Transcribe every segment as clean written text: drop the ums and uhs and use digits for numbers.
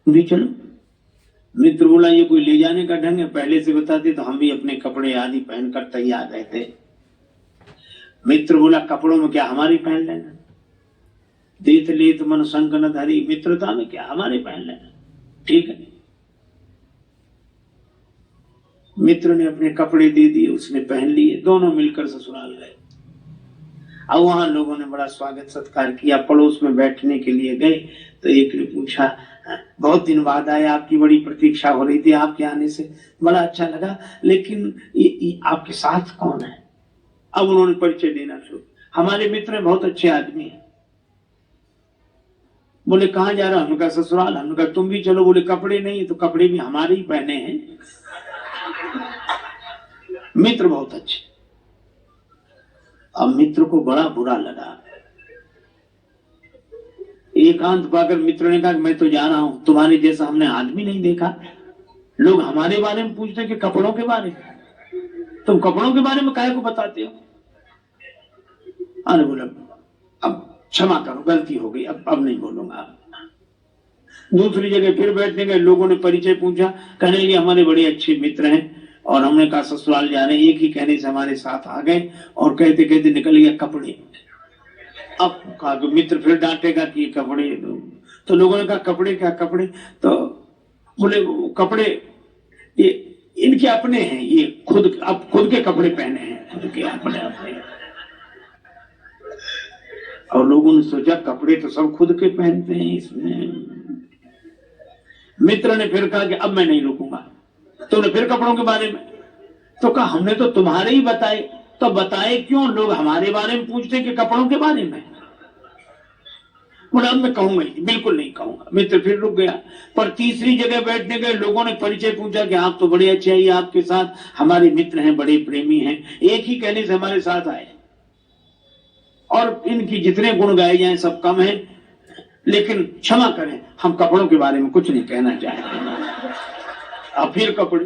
भी चलो। मित्र बोला ये कोई ले जाने का ढंग है, पहले से बताते तो हम भी अपने कपड़े आदि पहनकर तैयार रहते। मित्र बोला कपड़ों में क्या हमारी पहन लेना, देत लेत मन संग न धरी, मित्रता में क्या हमारे पहन लेना, ठीक है। मित्र ने अपने कपड़े दे दिए, उसने पहन लिए, दोनों मिलकर ससुराल गए। अब वहां लोगों ने बड़ा स्वागत सत्कार किया। पड़ोस में बैठने के लिए गए तो एक ने पूछा, बहुत दिन बाद आए, आपकी बड़ी प्रतीक्षा हो रही थी, आपके आने से बड़ा अच्छा लगा, लेकिन ये आपके साथ कौन है? अब उन्होंने परिचय देना शुरू, हमारे मित्र हैं, बहुत अच्छे आदमी हैं। बोले कहां जा रहा? हमने कहा ससुराल। हमने कहा तुम भी चलो। बोले कपड़े नहीं, तो कपड़े भी हमारे ही पहने हैं। मित्र बहुत अच्छे। अब मित्र को बड़ा बुरा लगा। एकांत पाकर मित्र ने कहा मैं तो जा रहा हूं, तुम्हारे जैसा हमने आदमी नहीं देखा। लोग हमारे बारे में पूछते कि कपड़ों के बारे में, तुम कपड़ों के बारे में काहे को बताते हो? अरे बोला अब क्षमा करो, गलती हो गई, अब नहीं बोलूंगा। दूसरी जगह फिर बैठने गए, लोगों ने परिचय पूछा, कहने लगे हमारे बड़े अच्छे मित्र हैं, और हमने कहा ससुराल जा रहे हैं। एक ही कहने से हमारे साथ आ गए और कहते कहते निकल गया कपड़े। अब कहा तो मित्र फिर डांटेगा कि कपड़े, तो लोगों ने कहा कपड़े क्या कपड़े? तो बोले कपड़े ये इनके अपने हैं, ये खुद अब खुद के कपड़े पहने हैं, खुद के अपने अपने। और लोगों ने सोचा कपड़े तो सब खुद के पहनते हैं इसमें। मित्र ने फिर कहा कि अब मैं नहीं रुकूंगा। तुमने फिर कपड़ों के बारे में? तो कहा हमने तो तुम्हारे ही बताए। तो बताए क्यों? लोग हमारे बारे में पूछते कि कपड़ों के बारे में। बोला अब मैं कहूंगा ही, बिल्कुल नहीं कहूंगा। मित्र फिर रुक गया। पर तीसरी जगह बैठने गए, लोगों ने परिचय पूछा कि आप तो बड़े अच्छे हैं, आपके साथ हमारे मित्र हैं, बड़े प्रेमी हैं, एक ही कहने से हमारे साथ आए, और इनकी जितने गुण गाए जाए सब कम है, लेकिन क्षमा करें हम कपड़ों के बारे में कुछ नहीं कहना चाहते। अब फिर कपड़े,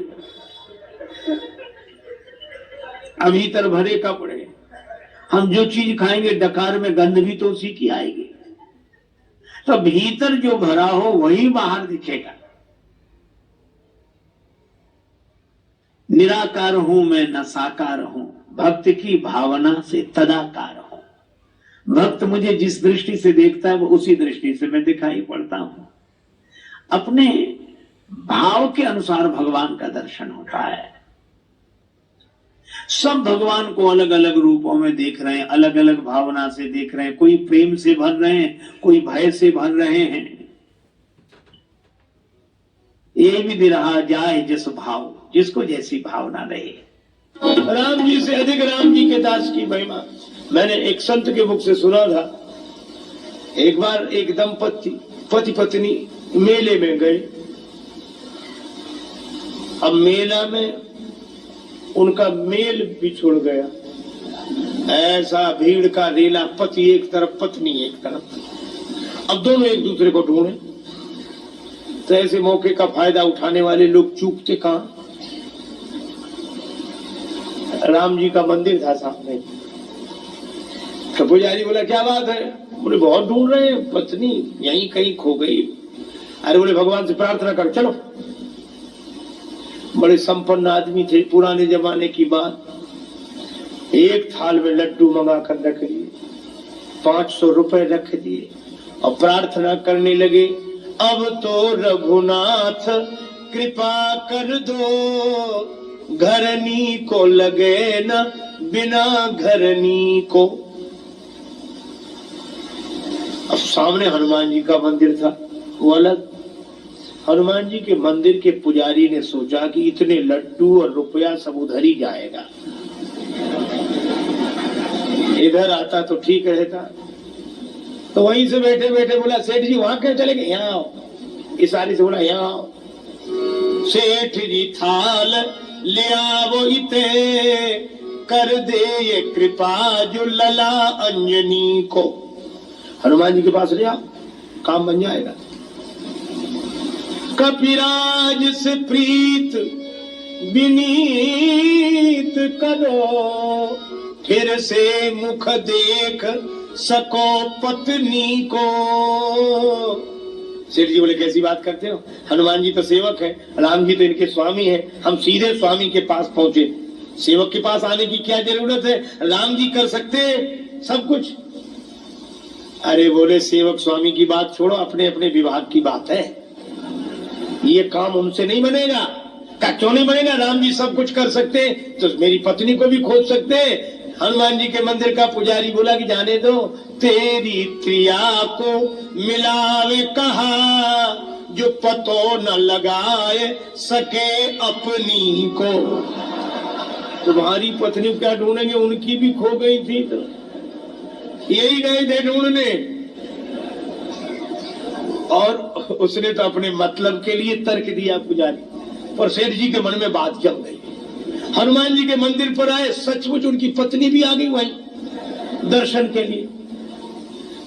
अब भीतर भरे कपड़े। हम जो चीज खाएंगे डकार में गंध भी तो उसी की आएगी। तो भीतर जो भरा हो वही बाहर दिखेगा। निराकार हूं मैं न साकार हूं, भक्त की भावना से तदाकार हूं। भक्त मुझे जिस दृष्टि से देखता है वो उसी दृष्टि से मैं दिखाई पड़ता हूं। अपने भाव के अनुसार भगवान का दर्शन होता है। सब भगवान को अलग अलग रूपों में देख रहे हैं, अलग अलग भावना से देख रहे हैं। कोई प्रेम से भर रहे हैं, कोई भय से भर रहे हैं। ये भी दे रहा जाए जिस भाव, जिसको जैसी भावना रहे। राम जी से अधिक राम जी के दास की महिमा मैंने एक संत के मुख से सुना था। एक बार एक दंपति पति पत्नी मेले में गए। अब मेला में उनका मेल बिछुड़ गया। ऐसा भीड़ का रेला, पति एक तरफ पत्नी एक तरफ। अब दोनों एक दूसरे को ढूंढे। तो ऐसे मौके का फायदा उठाने वाले लोग चूकते कहां? राम जी का मंदिर था सामने। तो पुजारी बोला क्या बात है? बोले बहुत ढूंढ रहे हैं, पत्नी यहीं कहीं खो गई। अरे बोले भगवान से प्रार्थना कर चलो। बड़े संपन्न आदमी थे, पुराने जमाने की बात। एक थाल में लड्डू मंगा कर रख लिए, 500 रुपए रख दिए और प्रार्थना करने लगे, अब तो रघुनाथ कृपा कर दो, घरनी को लगे न बिना घरनी को। अब सामने हनुमान जी का मंदिर था, वो अलग। हनुमान जी के मंदिर के पुजारी ने सोचा कि इतने लड्डू और रुपया सब उधर ही जाएगा, इधर आता तो ठीक रहता। तो वहीं से बैठे बैठे बोला सेठ जी वहां क्यों चले गए? यहाँ आओ। इशारे से बोला यहाँ आओ। सेठ जी थाल ले आओ इते, कर दे ये कृपा जो लला अंजनी को। हनुमान जी के पास ले आओ, काम बन जाएगा। कपिराज से प्रीत विनीत करो, फिर से मुख देख सको पत्नी को। सेठ जी बोले कैसी बात करते हो, हनुमान जी तो सेवक है, राम जी तो इनके स्वामी है, हम सीधे स्वामी के पास पहुंचे। सेवक के पास आने की क्या जरूरत है, राम जी कर सकते सब कुछ। अरे बोले सेवक स्वामी की बात छोड़ो, अपने अपने विभाग की बात है, ये काम उनसे नहीं बनेगा। क्या क्यों नहीं बनेगा, राम जी सब कुछ कर सकते तो मेरी पत्नी को भी खोज सकते। हनुमान जी के मंदिर का पुजारी बोला कि जाने दो, तेरी त्रिया को मिलावे कहा, जो पतो न लगाए सके अपनी को। तुम्हारी पत्नी क्या ढूंढेंगे, उनकी भी खो गई थी तो यही गए थे ढूंढने। और उसने तो अपने मतलब के लिए तर्क दिया पुजारी, और सेठ जी के मन में बात जम गई। हनुमान जी के मंदिर पर आए, सचमुच उनकी पत्नी भी आ गई वहीं दर्शन के लिए।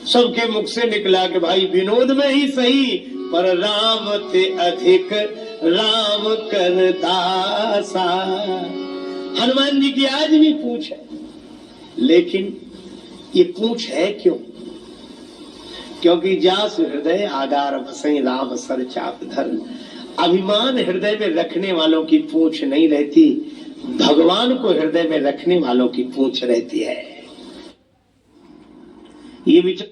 सबके मुख से निकला कि भाई विनोद में ही सही, पर राम ते अधिक राम कर दासा। हनुमान जी की आज भी पूछ है, लेकिन ये पूछ है क्यों? क्योंकि जास हृदय आगार बसई राम सर चाप धर। अभिमान हृदय में रखने वालों की पूछ नहीं रहती, भगवान को हृदय में रखने वालों की पूछ रहती है। ये विचार